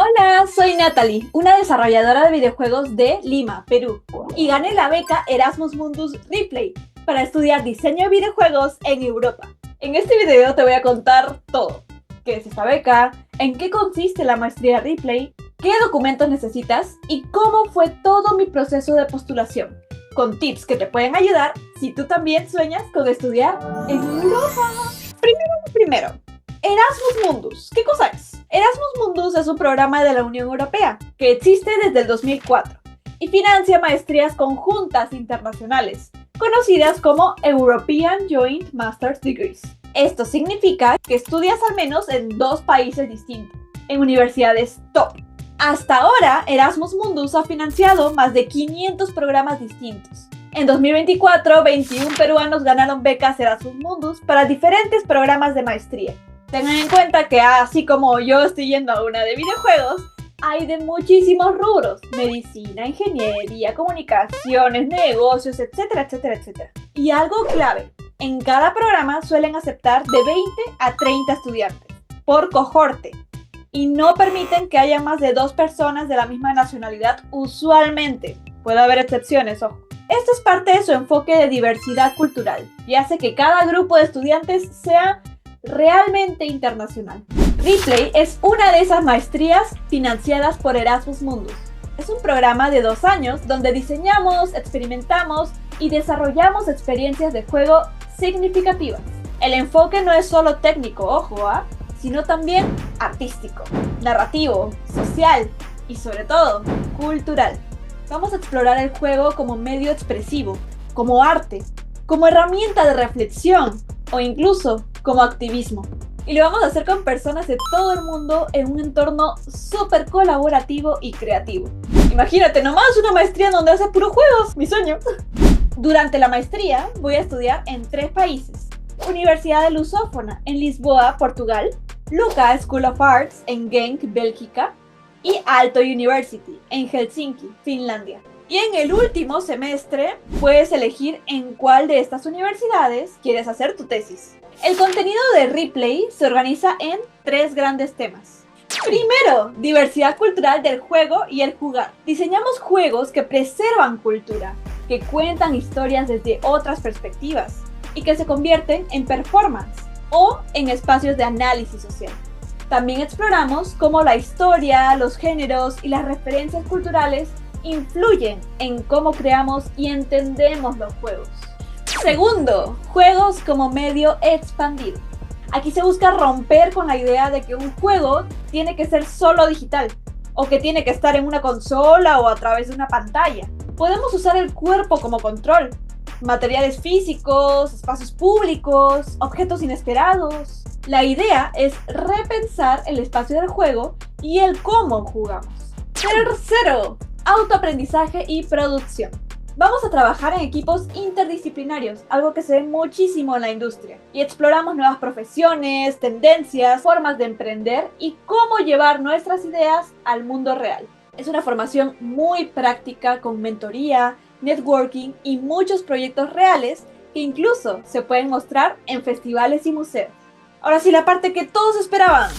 Hola, soy Natalie, una desarrolladora de videojuegos de Lima, Perú, y gané la beca Erasmus Mundus Replay para estudiar diseño de videojuegos en Europa. En este video te voy a contar todo. ¿Qué es esta beca? ¿En qué consiste la maestría Replay? ¿Qué documentos necesitas? Y cómo fue todo mi proceso de postulación, con tips que te pueden ayudar si tú también sueñas con estudiar en Europa. Primero, Erasmus Mundus. ¿Qué cosa es? Erasmus Mundus es un programa de la Unión Europea que existe desde el 2004 y financia maestrías conjuntas internacionales, conocidas como European Joint Master's Degrees. Esto significa que estudias al menos en 2 países distintos, en universidades top. Hasta ahora, Erasmus Mundus ha financiado más de 500 programas distintos. En 2024, 21 peruanos ganaron becas Erasmus Mundus para diferentes programas de maestría. Tengan en cuenta que así como yo estoy yendo a una de videojuegos, hay de muchísimos rubros: medicina, ingeniería, comunicaciones, negocios, etcétera, etcétera, etcétera. Y algo clave, en cada programa suelen aceptar de 20 a 30 estudiantes por cohorte y no permiten que haya más de 2 personas de la misma nacionalidad usualmente. Puede haber excepciones, ojo. Esto es parte de su enfoque de diversidad cultural y hace que cada grupo de estudiantes sea realmente internacional. Replay es una de esas maestrías financiadas por Erasmus Mundus. Es un programa de 2 años donde diseñamos, experimentamos y desarrollamos experiencias de juego significativas. El enfoque no es solo técnico, ojo, sino también artístico, narrativo, social y sobre todo cultural. Vamos a explorar el juego como medio expresivo, como arte, como herramienta de reflexión o incluso como activismo. Y lo vamos a hacer con personas de todo el mundo en un entorno súper colaborativo y creativo. Imagínate nomás una maestría donde haces puros juegos, mi sueño. Durante la maestría voy a estudiar en 3 países. Universidad de Lusófona en Lisboa, Portugal, Luca School of Arts en Genk, Bélgica, y Aalto University en Helsinki, Finlandia. Y en el último semestre puedes elegir en cuál de estas universidades quieres hacer tu tesis. El contenido de Replay se organiza en 3 grandes temas. Primero, diversidad cultural del juego y el jugar. Diseñamos juegos que preservan cultura, que cuentan historias desde otras perspectivas y que se convierten en performance o en espacios de análisis social. También exploramos cómo la historia, los géneros y las referencias culturales influyen en cómo creamos y entendemos los juegos. Segundo, juegos como medio expandido. Aquí se busca romper con la idea de que un juego tiene que ser solo digital o que tiene que estar en una consola o a través de una pantalla. Podemos usar el cuerpo como control, materiales físicos, espacios públicos, objetos inesperados. La idea es repensar el espacio del juego y el cómo jugamos. Tercero, autoaprendizaje y producción. Vamos a trabajar en equipos interdisciplinarios, algo que se ve muchísimo en la industria, y exploramos nuevas profesiones, tendencias, formas de emprender y cómo llevar nuestras ideas al mundo real. Es una formación muy práctica con mentoría, networking y muchos proyectos reales que incluso se pueden mostrar en festivales y museos. Ahora sí, la parte que todos esperaban.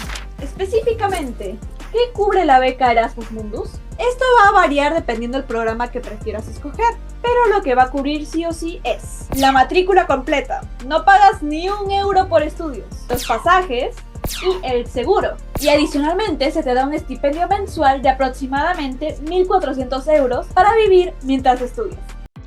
Específicamente, ¿qué cubre la beca Erasmus Mundus? Esto va a variar dependiendo del programa que prefieras escoger, pero lo que va a cubrir sí o sí es la matrícula completa. No pagas ni €1 por estudios, los pasajes y el seguro. Y adicionalmente se te da un estipendio mensual de aproximadamente 1.400 euros para vivir mientras estudias.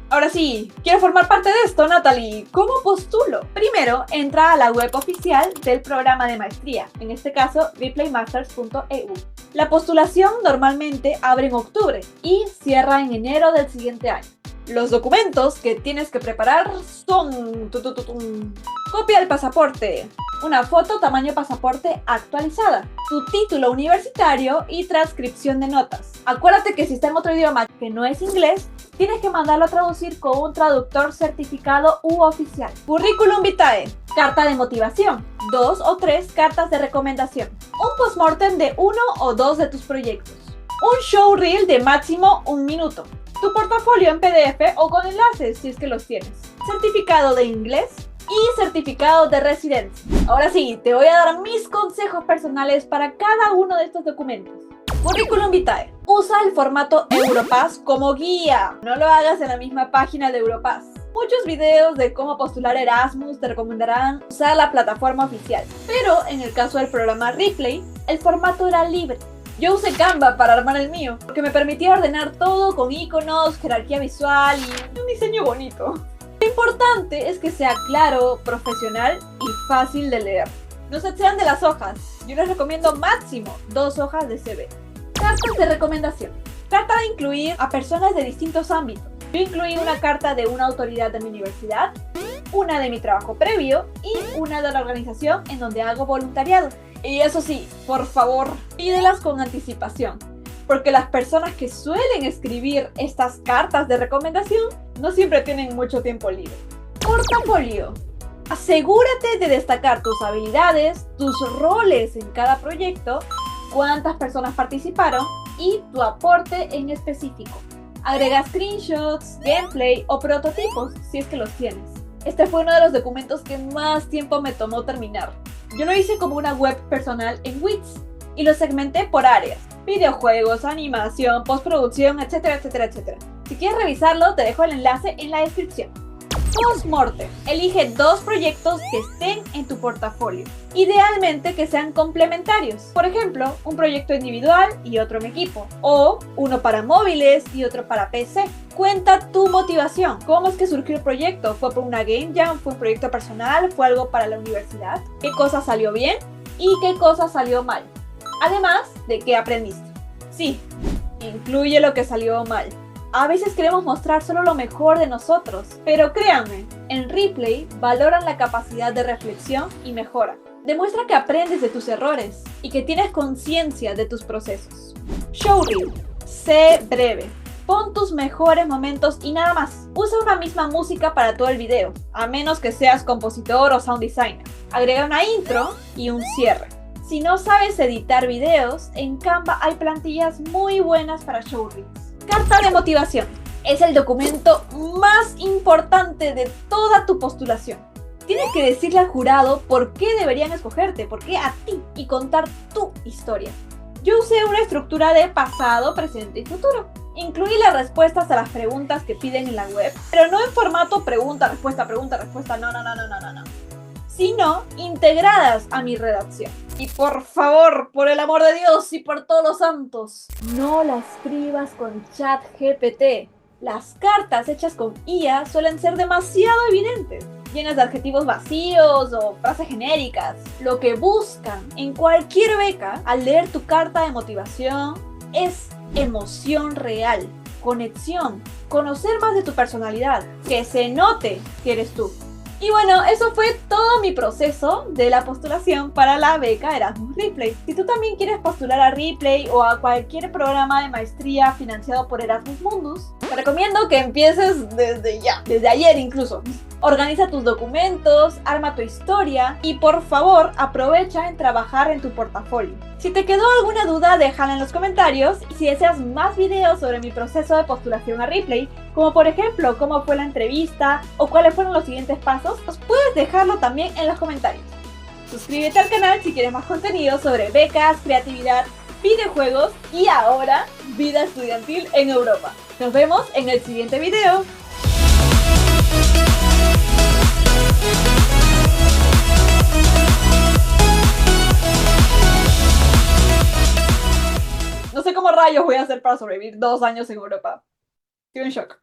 Ahora sí, quiero formar parte de esto, Natalie. ¿Cómo postulo? Primero, entra a la web oficial del programa de maestría, en este caso, replaymasters.eu. La postulación normalmente abre en octubre y cierra en enero del siguiente año. Los documentos que tienes que preparar son copia del pasaporte, una foto tamaño pasaporte actualizada, tu título universitario y transcripción de notas. Acuérdate que si está en otro idioma que no es inglés, tienes que mandarlo a traducir con un traductor certificado u oficial. Curriculum vitae, carta de motivación, 2 o 3 cartas de recomendación, un postmortem de 1 o 2 de tus proyectos, un showreel de máximo 1 minuto, tu portafolio en PDF o con enlaces si es que los tienes, certificado de inglés, y certificado de residencia. Ahora sí, te voy a dar mis consejos personales para cada uno de estos documentos. Curriculum vitae. Usa el formato Europass como guía. No lo hagas en la misma página de Europass. Muchos videos de cómo postular Erasmus te recomendarán usar la plataforma oficial. Pero en el caso del programa Ripley, el formato era libre. Yo usé Canva para armar el mío, porque me permitía ordenar todo con iconos, jerarquía visual y un diseño bonito. Lo importante es que sea claro, profesional y fácil de leer. No se excedan de las hojas. Yo les recomiendo máximo 2 hojas de CV. Cartas de recomendación. Trata de incluir a personas de distintos ámbitos. Yo incluí una carta de una autoridad de mi universidad, una de mi trabajo previo y una de la organización en donde hago voluntariado. Y eso sí, por favor, pídelas con anticipación, porque las personas que suelen escribir estas cartas de recomendación no siempre tienen mucho tiempo libre. Portafolio. Asegúrate de destacar tus habilidades, tus roles en cada proyecto, cuántas personas participaron y tu aporte en específico. Agrega screenshots, gameplay o prototipos si es que los tienes. Este fue uno de los documentos que más tiempo me tomó terminar. Yo lo hice como una web personal en Wix y lo segmenté por áreas: videojuegos, animación, postproducción, etcétera, etcétera, etcétera. Si quieres revisarlo, te dejo el enlace en la descripción. Postmortem. Elige 2 proyectos que estén en tu portafolio. Idealmente que sean complementarios. Por ejemplo, un proyecto individual y otro en equipo. O uno para móviles y otro para PC. Cuenta tu motivación. ¿Cómo es que surgió el proyecto? ¿Fue por una game jam? ¿Fue un proyecto personal? ¿Fue algo para la universidad? ¿Qué cosa salió bien? ¿Y qué cosa salió mal? Además de qué aprendiste. Sí, incluye lo que salió mal. A veces queremos mostrar solo lo mejor de nosotros, pero créanme, en Ripley valoran la capacidad de reflexión y mejora. Demuestra que aprendes de tus errores y que tienes conciencia de tus procesos. Showreel. Sé breve. Pon tus mejores momentos y nada más. Usa una misma música para todo el video, a menos que seas compositor o sound designer. Agrega una intro y un cierre. Si no sabes editar videos, en Canva hay plantillas muy buenas para showreels. Carta de motivación. Es el documento más importante de toda tu postulación. Tienes que decirle al jurado por qué deberían escogerte, por qué a ti, y contar tu historia. Yo usé una estructura de pasado, presente y futuro. Incluí las respuestas a las preguntas que piden en la web, pero no en formato pregunta, respuesta, no. Sino integradas a mi redacción. Y por favor, por el amor de Dios y por todos los santos, no la escribas con ChatGPT. Las cartas hechas con IA suelen ser demasiado evidentes, llenas de adjetivos vacíos o frases genéricas. Lo que buscan en cualquier beca al leer tu carta de motivación es emoción real, conexión, conocer más de tu personalidad, que se note que eres tú. Y bueno, eso fue todo mi proceso de la postulación para la beca Erasmus Ripley. Si tú también quieres postular a Ripley o a cualquier programa de maestría financiado por Erasmus Mundus, te recomiendo que empieces desde ya, desde ayer incluso. Organiza tus documentos, arma tu historia y por favor aprovecha en trabajar en tu portafolio. Si te quedó alguna duda, déjala en los comentarios, y si deseas más videos sobre mi proceso de postulación a Ripley, como por ejemplo cómo fue la entrevista o cuáles fueron los siguientes pasos, pues puedes dejarlo también en los comentarios. Suscríbete al canal si quieres más contenido sobre becas, creatividad, videojuegos y ahora vida estudiantil en Europa. Nos vemos en el siguiente video. No sé cómo rayos voy a hacer para sobrevivir 2 años en Europa. Estoy en shock.